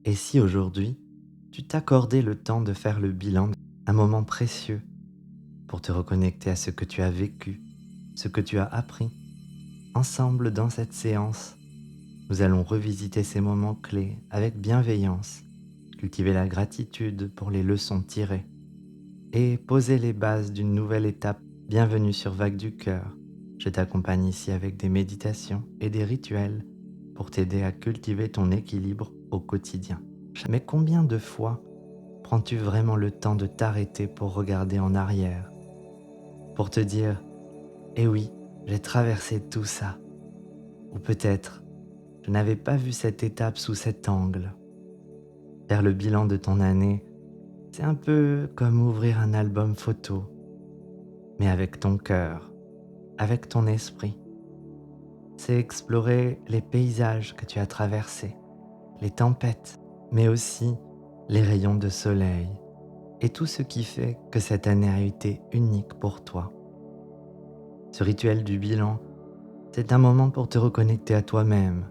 Et si aujourd'hui, tu t'accordais le temps de faire le bilan, un moment précieux pour te reconnecter à ce que tu as vécu, ce que tu as appris. Ensemble, dans cette séance, nous allons revisiter ces moments clés avec bienveillance, cultiver la gratitude pour les leçons tirées et poser les bases d'une nouvelle étape. Bienvenue sur Vague du Cœur. Je t'accompagne ici avec des méditations et des rituels pour t'aider à cultiver ton équilibre au quotidien. Mais combien de fois prends-tu vraiment le temps de t'arrêter pour regarder en arrière, pour te dire « Eh oui, j'ai traversé tout ça » ou peut-être « Je n'avais pas vu cette étape sous cet angle ». Faire le bilan de ton année, c'est un peu comme ouvrir un album photo, mais avec ton cœur, avec ton esprit. C'est explorer les paysages que tu as traversés, les tempêtes, mais aussi les rayons de soleil et tout ce qui fait que cette année a été unique pour toi. Ce rituel du bilan, c'est un moment pour te reconnecter à toi-même,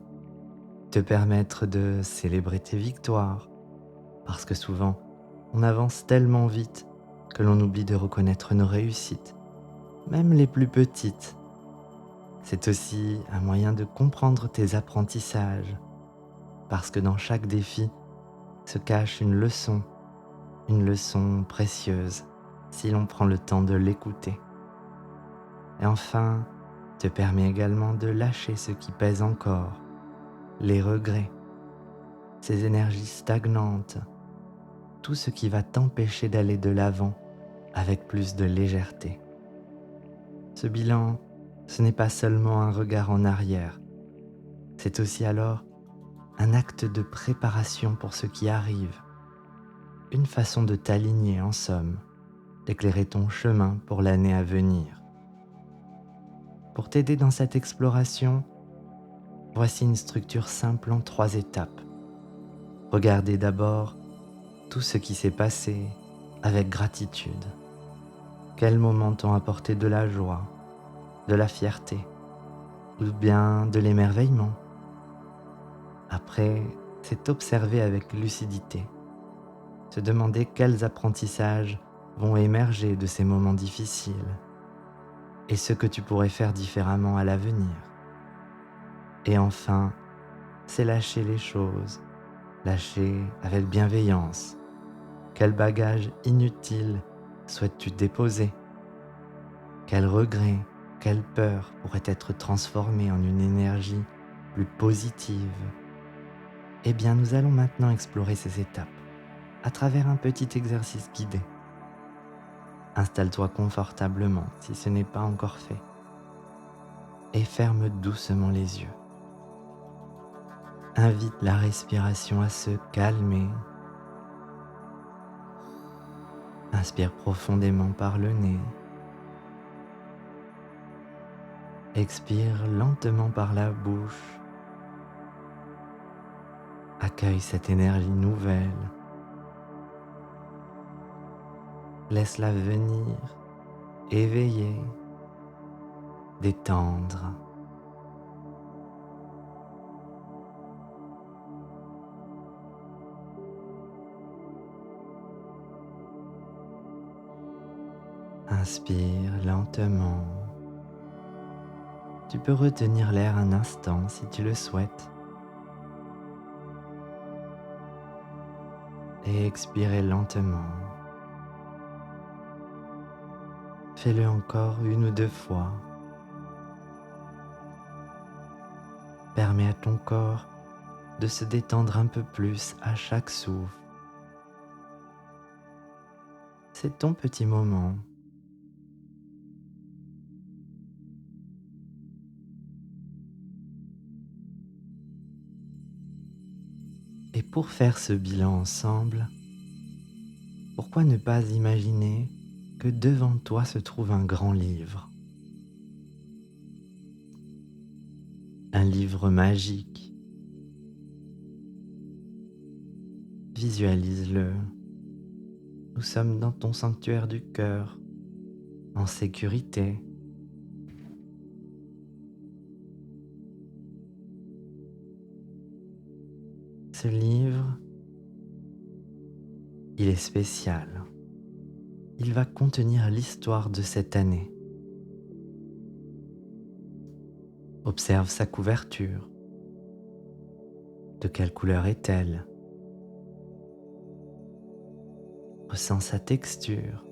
te permettre de célébrer tes victoires, parce que souvent, on avance tellement vite que l'on oublie de reconnaître nos réussites, même les plus petites. C'est aussi un moyen de comprendre tes apprentissages, parce que dans chaque défi se cache une leçon précieuse, si l'on prend le temps de l'écouter. Et enfin, te permet également de lâcher ce qui pèse encore, les regrets, ces énergies stagnantes, tout ce qui va t'empêcher d'aller de l'avant avec plus de légèreté. Ce bilan, ce n'est pas seulement un regard en arrière, c'est aussi alors un acte de préparation pour ce qui arrive, une façon de t'aligner en somme, d'éclairer ton chemin pour l'année à venir. Pour t'aider dans cette exploration, voici une structure simple en 3 étapes. Regardez d'abord tout ce qui s'est passé avec gratitude. Quels moments t'ont apporté de la joie, de la fierté ou bien de l'émerveillement. Après, c'est observer avec lucidité, se demander quels apprentissages vont émerger de ces moments difficiles et ce que tu pourrais faire différemment à l'avenir. Et enfin, c'est lâcher les choses, lâcher avec bienveillance. Quel bagage inutile souhaites-tu déposer? Quel regret, quelle peur pourrait être transformée en une énergie plus positive? Eh bien, nous allons maintenant explorer ces étapes à travers un petit exercice guidé. Installe-toi confortablement si ce n'est pas encore fait et ferme doucement les yeux. Invite la respiration à se calmer. Inspire profondément par le nez. Expire lentement par la bouche. Accueille cette énergie nouvelle. Laisse-la venir, éveiller, détendre. Inspire lentement. Tu peux retenir l'air un instant si tu le souhaites. Et expirer lentement. Fais-le encore 1 ou 2 fois. Permets à ton corps de se détendre un peu plus à chaque souffle. C'est ton petit moment. Et pour faire ce bilan ensemble, pourquoi ne pas imaginer que devant toi se trouve un grand livre? Un livre magique. Visualise-le. Nous sommes dans ton sanctuaire du cœur, en sécurité. Ce livre, Il est spécial. Il va contenir l'histoire de cette année. Observe sa couverture. De quelle couleur est-elle? Ressens sa texture.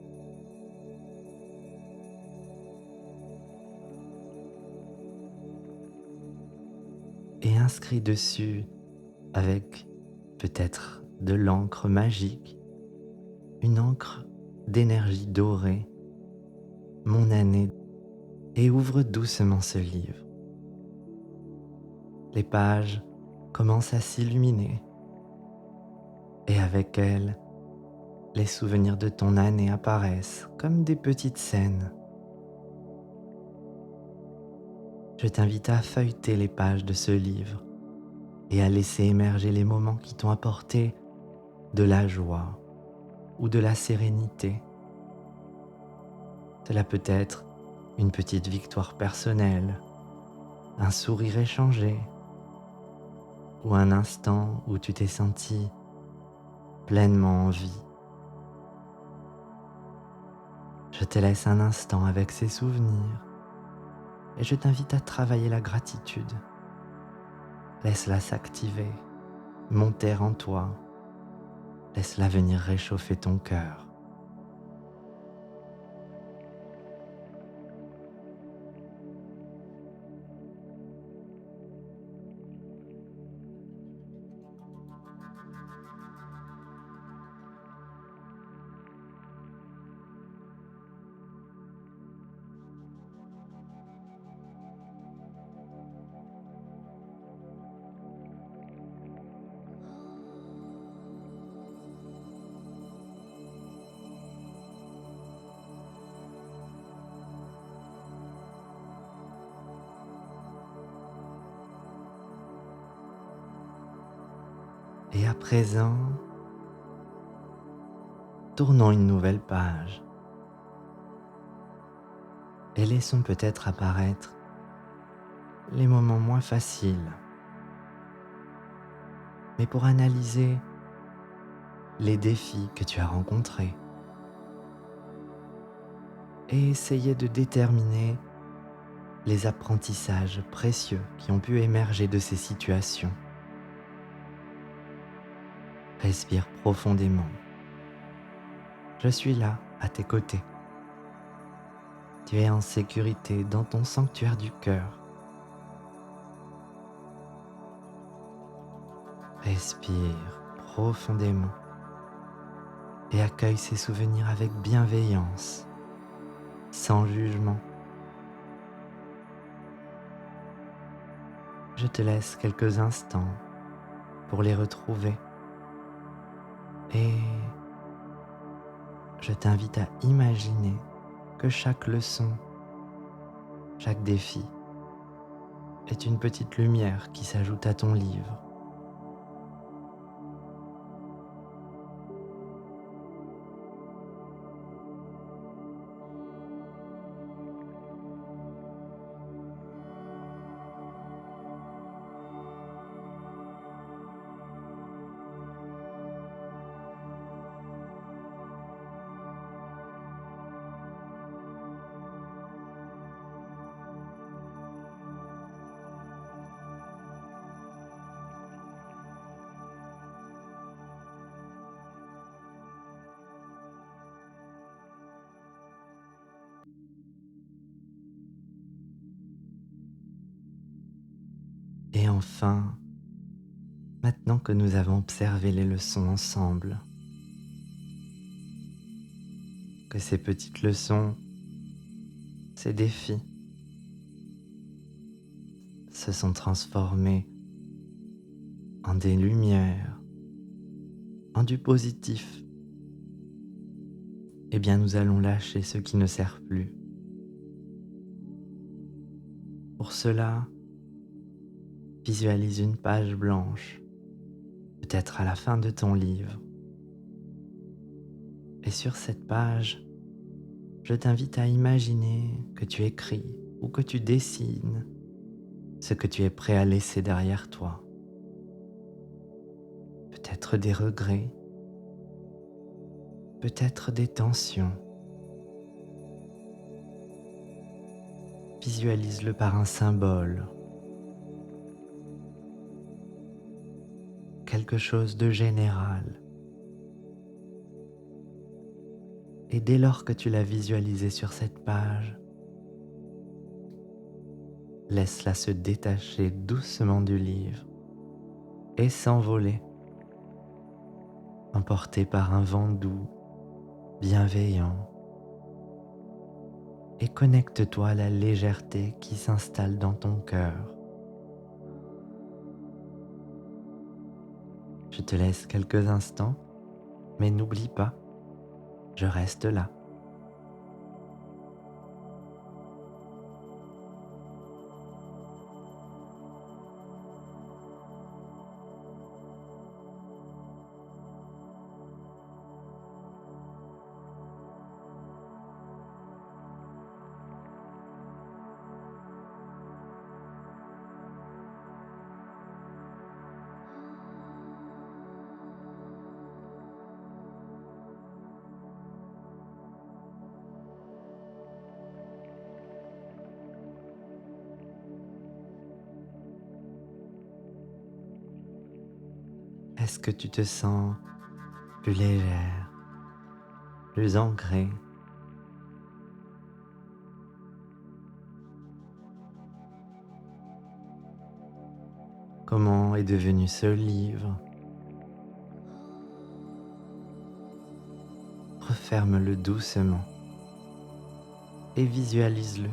Et inscris dessus avec peut-être de l'encre magique, une encre d'énergie dorée, mon année, et ouvre doucement ce livre. Les pages commencent à s'illuminer et avec elles, les souvenirs de ton année apparaissent comme des petites scènes. Je t'invite à feuilleter les pages de ce livre et à laisser émerger les moments qui t'ont apporté de la joie ou de la sérénité. Cela peut être une petite victoire personnelle, un sourire échangé ou un instant où tu t'es senti pleinement en vie. Je te laisse un instant avec ces souvenirs et je t'invite à travailler la gratitude. Laisse-la s'activer, monter en toi. Laisse-la venir réchauffer ton cœur. Et à présent, tournons une nouvelle page et laissons peut-être apparaître les moments moins faciles. Mais pour analyser les défis que tu as rencontrés et essayer de déterminer les apprentissages précieux qui ont pu émerger de ces situations. Respire profondément. Je suis là, à tes côtés. Tu es en sécurité dans ton sanctuaire du cœur. Respire profondément et accueille ces souvenirs avec bienveillance, sans jugement. Je te laisse quelques instants pour les retrouver et je t'invite à imaginer que chaque leçon, chaque défi est une petite lumière qui s'ajoute à ton livre. Et enfin, maintenant que nous avons observé les leçons ensemble, que ces petites leçons, ces défis, se sont transformés en des lumières, en du positif, eh bien nous allons lâcher ce qui ne sert plus. Pour cela, visualise une page blanche, peut-être à la fin de ton livre. Et sur cette page, je t'invite à imaginer que tu écris ou que tu dessines ce que tu es prêt à laisser derrière toi. Peut-être des regrets, peut-être des tensions. Visualise-le par un symbole, quelque chose de général. Et dès lors que tu l'as visualisé sur cette page, laisse-la se détacher doucement du livre et s'envoler, emportée par un vent doux, bienveillant. Et connecte-toi à la légèreté qui s'installe dans ton cœur. Je te laisse quelques instants, mais n'oublie pas, je reste là. Est-ce que tu te sens plus légère, plus ancrée? Comment est devenu ce livre? Referme-le doucement et visualise-le.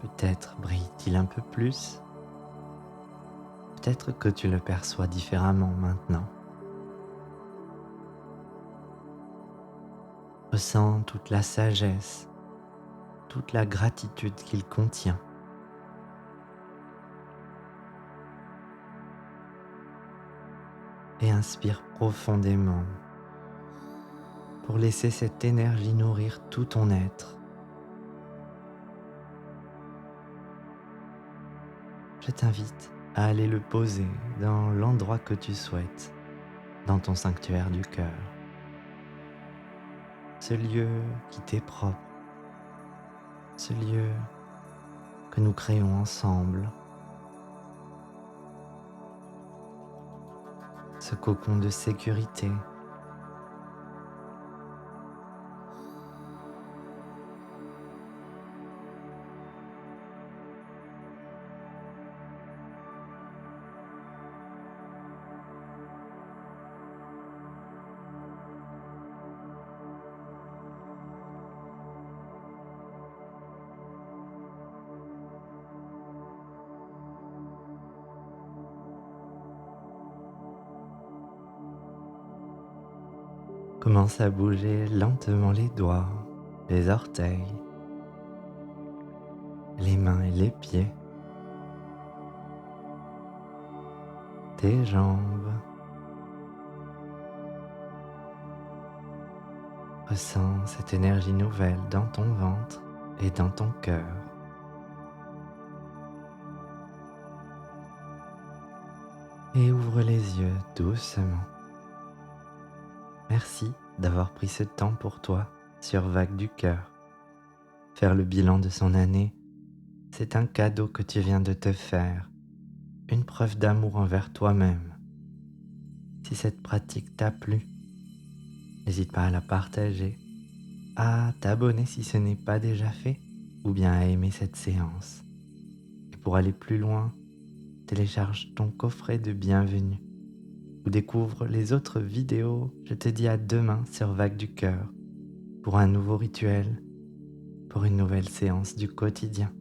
Peut-être brille-t-il un peu plus. Peut-être que tu le perçois différemment maintenant. Ressens toute la sagesse, toute la gratitude qu'il contient. Et inspire profondément pour laisser cette énergie nourrir tout ton être. Je t'invite à aller le poser dans l'endroit que tu souhaites, dans ton sanctuaire du cœur. Ce lieu qui t'est propre, ce lieu que nous créons ensemble, ce cocon de sécurité. Commence à bouger lentement les doigts, les orteils, les mains et les pieds, tes jambes. Ressens cette énergie nouvelle dans ton ventre et dans ton cœur. Et ouvre les yeux doucement. Merci d'avoir pris ce temps pour toi sur Vague du Cœur. Faire le bilan de son année, c'est un cadeau que tu viens de te faire, une preuve d'amour envers toi-même. Si cette pratique t'a plu, n'hésite pas à la partager, à t'abonner si ce n'est pas déjà fait, ou bien à aimer cette séance. Et pour aller plus loin, télécharge ton coffret de bienvenue ou découvre les autres vidéos. Je te dis à demain sur Vague du Cœur pour un nouveau rituel, pour une nouvelle séance du quotidien.